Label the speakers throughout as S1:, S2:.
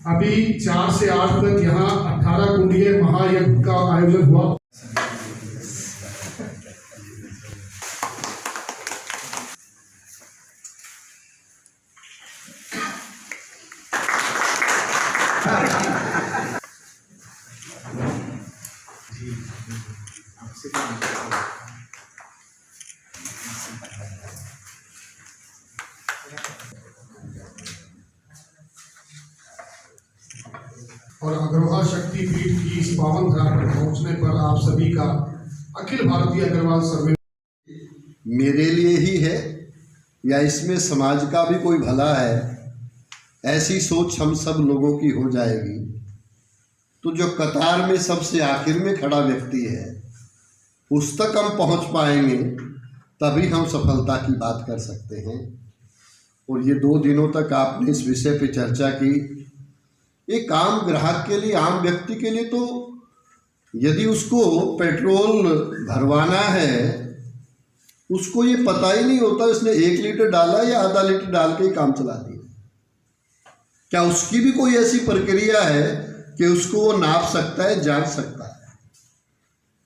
S1: अभी 4 से 8 तक यहाँ 18 कुंडीय महायज्ञ का आयोजन हुआ। और अग्रवाल शक्ति पीठ की इस पावन धरा पर पहुंचने पर आप सभी का अखिल भारतीय अग्रवाल सम्मेलन
S2: मेरे लिए ही है या इसमें समाज का भी कोई भला है, ऐसी सोच हम सब लोगों की हो जाएगी तो जो कतार में सबसे आखिर में खड़ा व्यक्ति है उस तक हम पहुंच पाएंगे, तभी हम सफलता की बात कर सकते हैं। और ये 2 दिनों तक आपने इस विषय पे चर्चा की। एक आम ग्राहक के लिए, आम व्यक्ति के लिए तो यदि उसको पेट्रोल भरवाना है, उसको ये पता ही नहीं होता इसने 1 लीटर डाला या आधा लीटर डाल के ही काम चला दिया। क्या उसकी भी कोई ऐसी प्रक्रिया है कि उसको वो नाप सकता है, जान सकता है?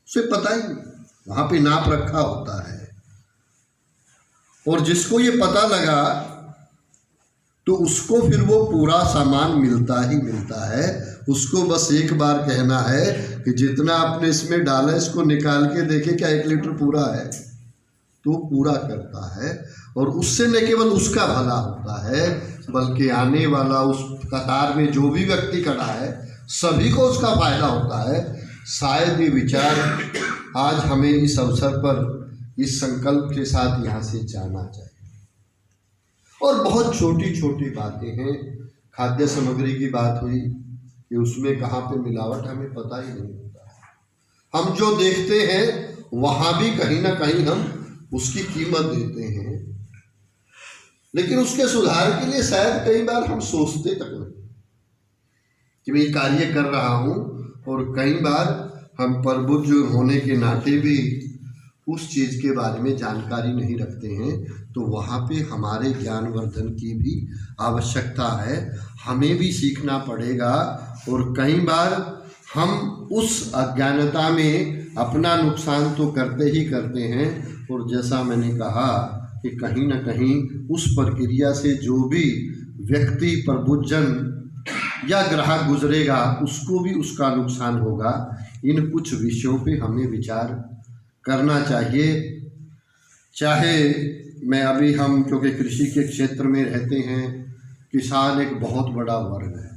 S2: उसे पता ही नहीं, वहाँ पे नाप रखा होता है। और जिसको ये पता लगा तो उसको फिर वो पूरा सामान मिलता ही मिलता है। उसको बस एक बार कहना है कि जितना आपने इसमें डाला है इसको निकाल के देखे क्या 1 लीटर पूरा है, तो पूरा करता है। और उससे न केवल उसका भला होता है बल्कि आने वाला उस कतार में जो भी व्यक्ति खड़ा है सभी को उसका फायदा होता है। शायद ये विचार आज हमें इस अवसर पर इस संकल्प के साथ यहाँ से जाना चाहिए। और बहुत छोटी छोटी बातें हैं। खाद्य सामग्री की बात हुई कि उसमें कहाँ पे मिलावट हमें पता ही नहीं होता है। हम जो देखते हैं वहाँ भी कहीं ना कहीं हम उसकी कीमत देते हैं, लेकिन उसके सुधार के लिए शायद कई बार हम सोचते तक नहीं कि मैं ये कार्य कर रहा हूँ। और कई बार हम प्रबुद्ध होने के नाते भी उस चीज़ के बारे में जानकारी नहीं रखते हैं, तो वहाँ पे हमारे ज्ञानवर्धन की भी आवश्यकता है। हमें भी सीखना पड़ेगा। और कई बार हम उस अज्ञानता में अपना नुकसान तो करते ही करते हैं। और जैसा मैंने कहा कि कहीं ना कहीं उस प्रक्रिया से जो भी व्यक्ति प्रबुद्धजन या ग्राहक गुजरेगा उसको भी उसका नुकसान होगा। इन कुछ विषयों पे हमें विचार करना चाहिए। चाहे मैं अभी हम क्योंकि कृषि के क्षेत्र में रहते हैं, किसान एक बहुत बड़ा वर्ग है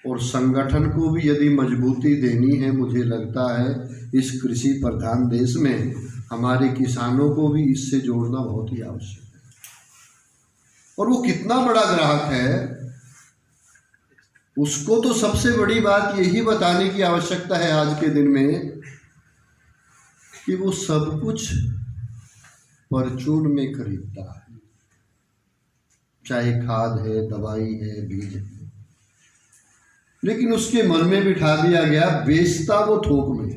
S2: और संगठन को भी यदि मजबूती देनी है, मुझे लगता है इस कृषि प्रधान देश में हमारे किसानों को भी इससे जोड़ना बहुत ही आवश्यक है। और वो कितना बड़ा ग्राहक है उसको तो सबसे बड़ी बात यही बताने की आवश्यकता है आज के दिन में कि वो सब कुछ परचून में खरीदता है, चाहे खाद है, दवाई है, बीज है, लेकिन उसके मन में बिठा दिया गया बेचता वो थोक में।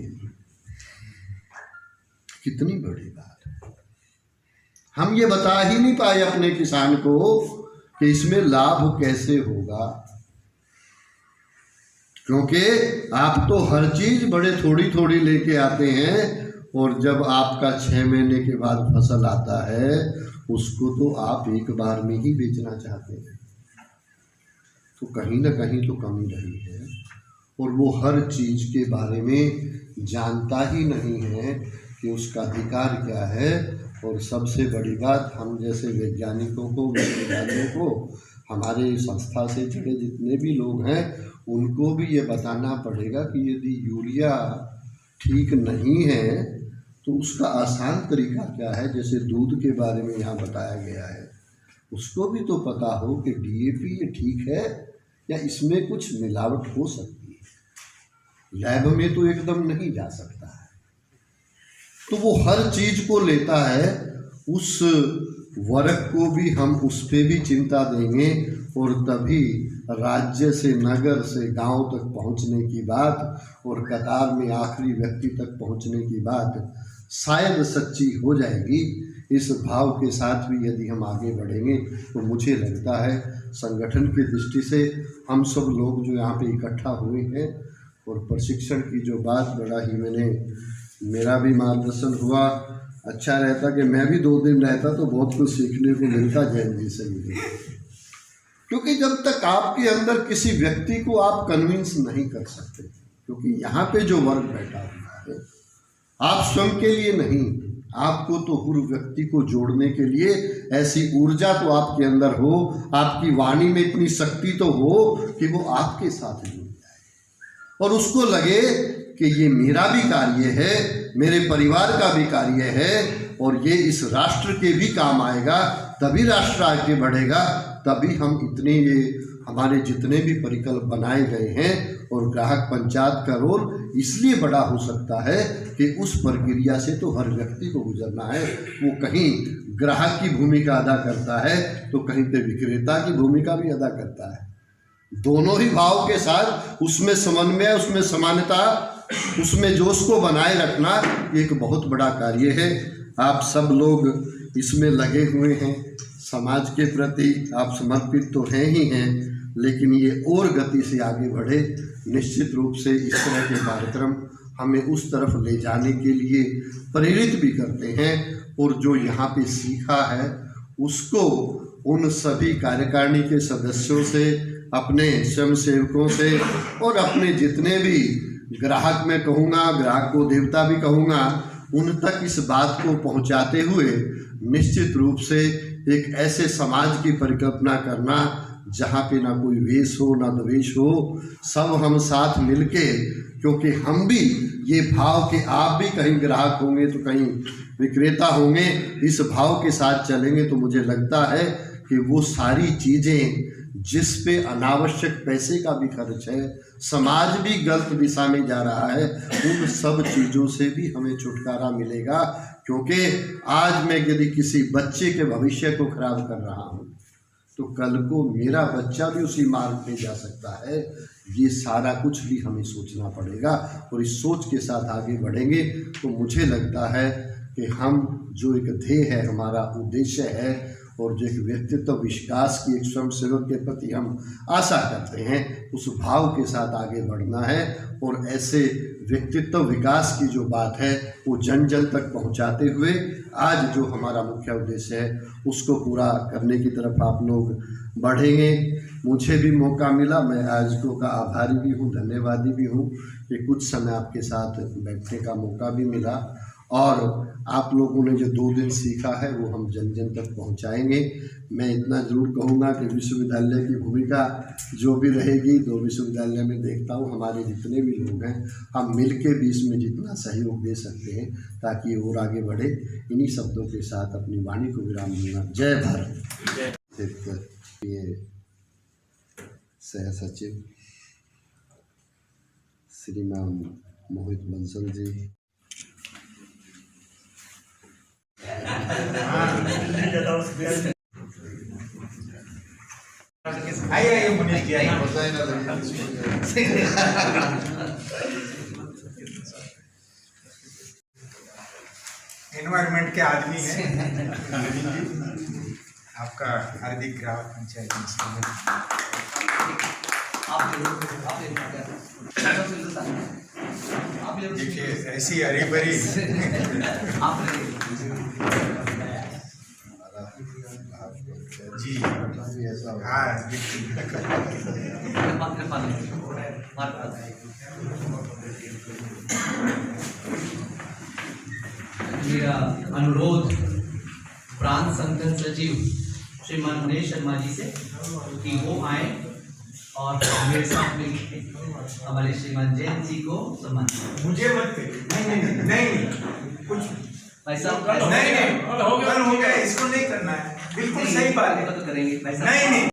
S2: कितनी बड़ी बात है। हम ये बता ही नहीं पाए अपने किसान को कि इसमें लाभ कैसे होगा, क्योंकि आप तो हर चीज बड़े थोड़ी थोड़ी लेके आते हैं और जब आपका 6 महीने के बाद फसल आता है उसको तो आप एक बार में ही बेचना चाहते हैं। तो कहीं ना कहीं तो कमी रही है। और वो हर चीज़ के बारे में जानता ही नहीं है कि उसका अधिकार क्या है। और सबसे बड़ी बात, हम जैसे वैज्ञानिकों को, विज्ञानियों को, हमारे संस्था से जुड़े जितने भी लोग हैं उनको भी ये बताना पड़ेगा कि यदि यूरिया ठीक नहीं है तो उसका आसान तरीका क्या है। जैसे दूध के बारे में यहाँ बताया गया है, उसको भी तो पता हो कि डीएपी ये ठीक है या इसमें कुछ मिलावट हो सकती है। लैब में तो एकदम नहीं जा सकता है। तो वो हर चीज़ को लेता है। उस वर्ग को भी हम उस पर भी चिंता देंगे और तभी राज्य से, नगर से, गांव तक पहुंचने की बात और कतार में आखिरी व्यक्ति तक पहुंचने की बात शायद सच्ची हो जाएगी। इस भाव के साथ भी यदि हम आगे बढ़ेंगे तो मुझे लगता है संगठन की दृष्टि से हम सब लोग जो यहाँ पे इकट्ठा हुए हैं और प्रशिक्षण की जो बात बड़ा ही मेरा भी मार्गदर्शन हुआ। अच्छा रहता कि मैं भी 2 दिन रहता तो बहुत कुछ सीखने को मिलता जैन जी से मुझे, क्योंकि जब तक आपके अंदर किसी व्यक्ति को आप कन्विंस नहीं कर सकते, क्योंकि यहाँ पे जो वर्ग बैठा हुआ है आप स्वयं के लिए नहीं, आपको तो हर व्यक्ति को जोड़ने के लिए ऐसी ऊर्जा तो आपके अंदर हो, आपकी वाणी में इतनी शक्ति तो हो कि वो आपके साथ जुड़ जाए और उसको लगे कि ये मेरा भी कार्य है, मेरे परिवार का भी कार्य है और ये इस राष्ट्र के भी काम आएगा, तभी राष्ट्र आगे बढ़ेगा, तभी हम इतने ये हमारे जितने भी परिकल्प बनाए गए हैं और ग्राहक पंचायत का रोल इसलिए बड़ा हो सकता है कि उस प्रक्रिया से तो हर व्यक्ति को गुजरना है। वो कहीं ग्राहक की भूमिका अदा करता है तो कहीं पे विक्रेता की भूमिका भी अदा करता है। दोनों ही भाव के साथ उसमें समन्वय, उसमें समानता, उसमें जोश को बनाए रखना एक बहुत बड़ा कार्य है। आप सब लोग इसमें लगे हुए हैं, समाज के प्रति आप समर्पित तो हैं ही हैं, लेकिन ये और गति से आगे बढ़े। निश्चित रूप से इस तरह के कार्यक्रम हमें उस तरफ ले जाने के लिए प्रेरित भी करते हैं और जो यहाँ पे सीखा है उसको उन सभी कार्यकारिणी के सदस्यों से, अपने स्वयंसेवकों से और अपने जितने भी ग्राहक मैं कहूँगा, ग्राहक को देवता भी कहूँगा, उन तक इस बात को पहुँचाते हुए निश्चित रूप से एक ऐसे समाज की परिकल्पना करना जहाँ पे ना कोई वेश हो ना द्वेष हो, सब हम साथ मिलके, क्योंकि हम भी ये भाव कि आप भी कहीं ग्राहक होंगे तो कहीं विक्रेता होंगे, इस भाव के साथ चलेंगे तो मुझे लगता है कि वो सारी चीज़ें जिस पे अनावश्यक पैसे का भी खर्च है, समाज भी गलत दिशा में जा रहा है, उन सब चीज़ों से भी हमें छुटकारा मिलेगा। क्योंकि आज मैं यदि किसी बच्चे के भविष्य को खराब कर रहा हूँ तो कल को मेरा बच्चा भी उसी मार्ग पे जा सकता है। ये सारा कुछ भी हमें सोचना पड़ेगा और इस सोच के साथ आगे बढ़ेंगे तो मुझे लगता है कि हम जो एक ध्येय है, हमारा उद्देश्य है और जो एक व्यक्तित्व विकास की एक स्वयंसेवक के प्रति हम आशा करते हैं, उस भाव के साथ आगे बढ़ना है और ऐसे व्यक्तित्व विकास की जो बात है वो जन जन तक पहुंचाते हुए आज जो हमारा मुख्य उद्देश्य है उसको पूरा करने की तरफ आप लोग बढ़ेंगे। मुझे भी मौका मिला, मैं आयोजकों का आभारी भी हूँ, धन्यवादी भी हूँ कि कुछ समय आपके साथ बैठने का मौका भी मिला और आप लोगों ने जो 2 दिन सीखा है वो हम जन जन तक पहुंचाएंगे। मैं इतना ज़रूर कहूँगा कि विश्वविद्यालय की भूमिका जो भी रहेगी, 2 विश्वविद्यालय में देखता हूँ हमारे जितने भी लोग हैं हम मिल के भी इसमें जितना सहयोग दे सकते हैं ताकि और आगे बढ़े। इन्हीं शब्दों के साथ अपनी वाणी को विराम दूंगा। जय भारत। ये सह सचिव श्रीमान मोहित बंसल जी,
S3: आइए मुनीश जी, एनवायरमेंट के आदमी हैं। आपका हार्दिक ग्राहक पंचायत में स्वागत। देखिए ऐसी हरी भरी जी, हाँ
S4: मेरा अनुरोध प्रांत संगठन सचिव श्रीमान मुनीश शर्मा जी से कि वो आए और मेरे साथ मिलकर हमारे श्रीमान जैन जी को सम्मान करें।
S3: मुझे मत करिए, नहीं कुछ
S4: भाई साहब
S3: नहीं हो गया, इसको नहीं करना है, बिल्कुल सही बात है,
S4: तो करेंगे
S3: नहीं।